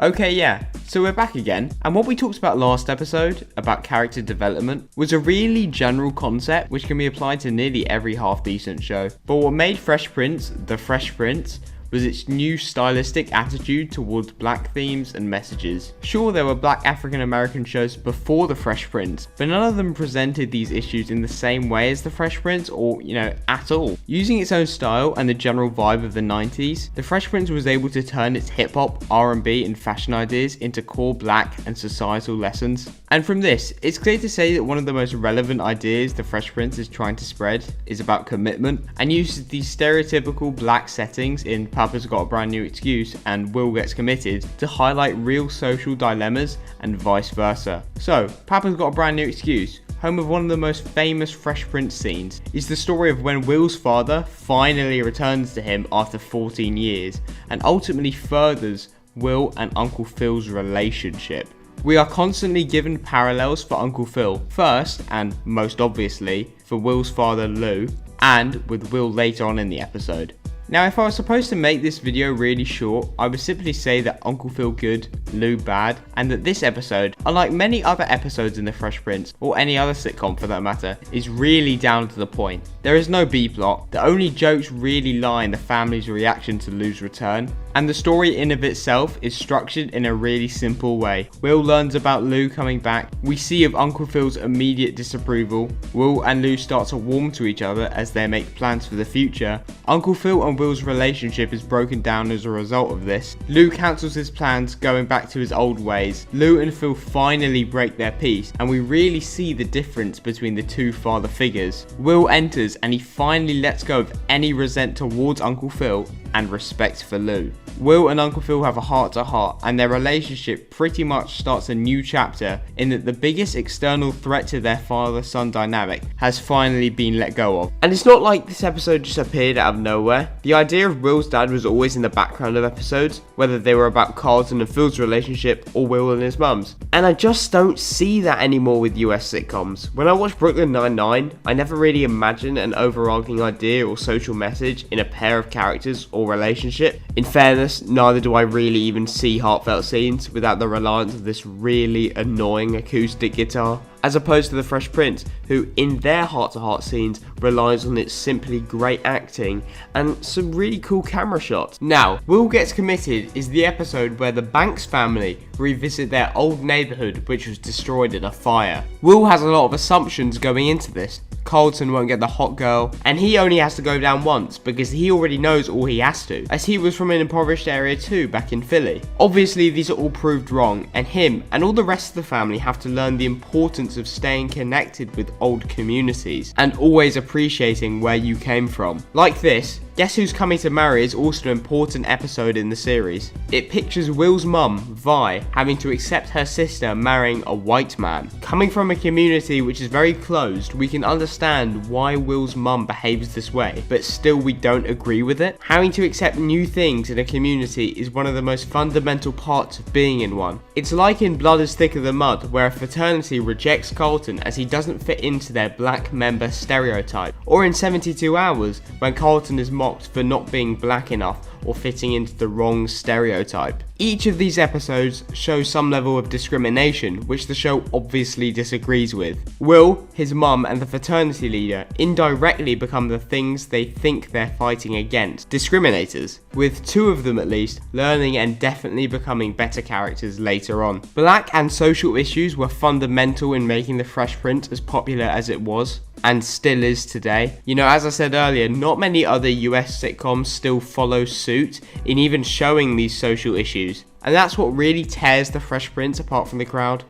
Okay, yeah, so we're back again, and what we talked about last episode, about character development, was a really general concept which can be applied to nearly every half-decent show. But what made Fresh Prince the Fresh Prince was its new stylistic attitude towards black themes and messages. Sure, there were black African American shows before The Fresh Prince, but none of them presented these issues in the same way as The Fresh Prince, or, at all. Using its own style and the general vibe of the 90s, The Fresh Prince was able to turn its hip-hop, R&B and fashion ideas into core black and societal lessons. And from this, it's clear to say that one of the most relevant ideas The Fresh Prince is trying to spread is about commitment, and uses these stereotypical black settings in Papa's Got a Brand New Excuse and Will Gets Committed to highlight real social dilemmas and vice versa. So, Papa's Got a Brand New Excuse, home of one of the most famous Fresh Prince scenes, is the story of when Will's father finally returns to him after 14 years and ultimately furthers Will and Uncle Phil's relationship. We are constantly given parallels for Uncle Phil, first and most obviously for Will's father Lou, and with Will later on in the episode. Now, if I was supposed to make this video really short, I would simply say that Uncle Phil good, Lou bad, and that this episode, unlike many other episodes in The Fresh Prince, or any other sitcom for that matter, is really down to the point. There is no B-plot, the only jokes really lie in the family's reaction to Lou's return, and the story in of itself is structured in a really simple way. Will learns about Lou coming back, we see of Uncle Phil's immediate disapproval, Will and Lou start to warm to each other as they make plans for the future, Uncle Phil and Will's relationship is broken down as a result of this, Lou cancels his plans going back to his old ways, Lou and Phil finally break their peace, and we really see the difference between the two father figures. Will enters and he finally lets go of any resent towards Uncle Phil and respect for Lou. Will and Uncle Phil have a heart-to-heart, and their relationship pretty much starts a new chapter in that the biggest external threat to their father-son dynamic has finally been let go of. And it's not like this episode just appeared out of nowhere. The idea of Will's dad was always in the background of episodes, whether they were about Carlton and Phil's relationship or Will and his mum's. And I just don't see that anymore with US sitcoms. When I watch Brooklyn Nine-Nine, I never really imagine an overarching idea or social message in a pair of characters or relationship. In fairness, neither do I really even see heartfelt scenes without the reliance of this really annoying acoustic guitar, as opposed to The Fresh Prince, who in their heart-to-heart scenes relies on its simply great acting and some really cool camera shots. Now, Will Gets Committed is the episode where the Banks family revisit their old neighbourhood which was destroyed in a fire. Will has a lot of assumptions going into this. Carlton won't get the hot girl, and he only has to go down once because he already knows all he has to, as he was from an impoverished area too back in Philly. Obviously these are all proved wrong, and him and all the rest of the family have to learn the importance of staying connected with old communities and always appreciating where you came from. Like this, Guess Who's Coming to Marry is also an important episode in the series. It pictures Will's mum, Vi, having to accept her sister marrying a white man. Coming from a community which is very closed, we can understand why Will's mum behaves this way, but still we don't agree with it. Having to accept new things in a community is one of the most fundamental parts of being in one. It's like in Blood is Thicker Than Mud, where a fraternity rejects Carlton as he doesn't fit into their black member stereotype, or in 72 Hours, when Carlton is mocked for not being black enough or fitting into the wrong stereotype. Each of these episodes shows some level of discrimination, which the show obviously disagrees with. Will, his mum, and the fraternity leader indirectly become the things they think they're fighting against, discriminators, with two of them at least learning and definitely becoming better characters later on. Black and social issues were fundamental in making The Fresh Prince as popular as it was, and still is today. As I said earlier, not many other US sitcoms still follow suit in even showing these social issues, and that's what really tears The Fresh Prince apart from the crowd.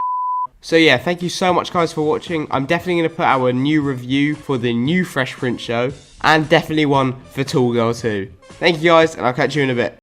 So yeah, thank you so much guys for watching. I'm definitely going to put our new review for the new Fresh Prince show, and definitely one for Tall Girl too. Thank you guys, and I'll catch you in a bit.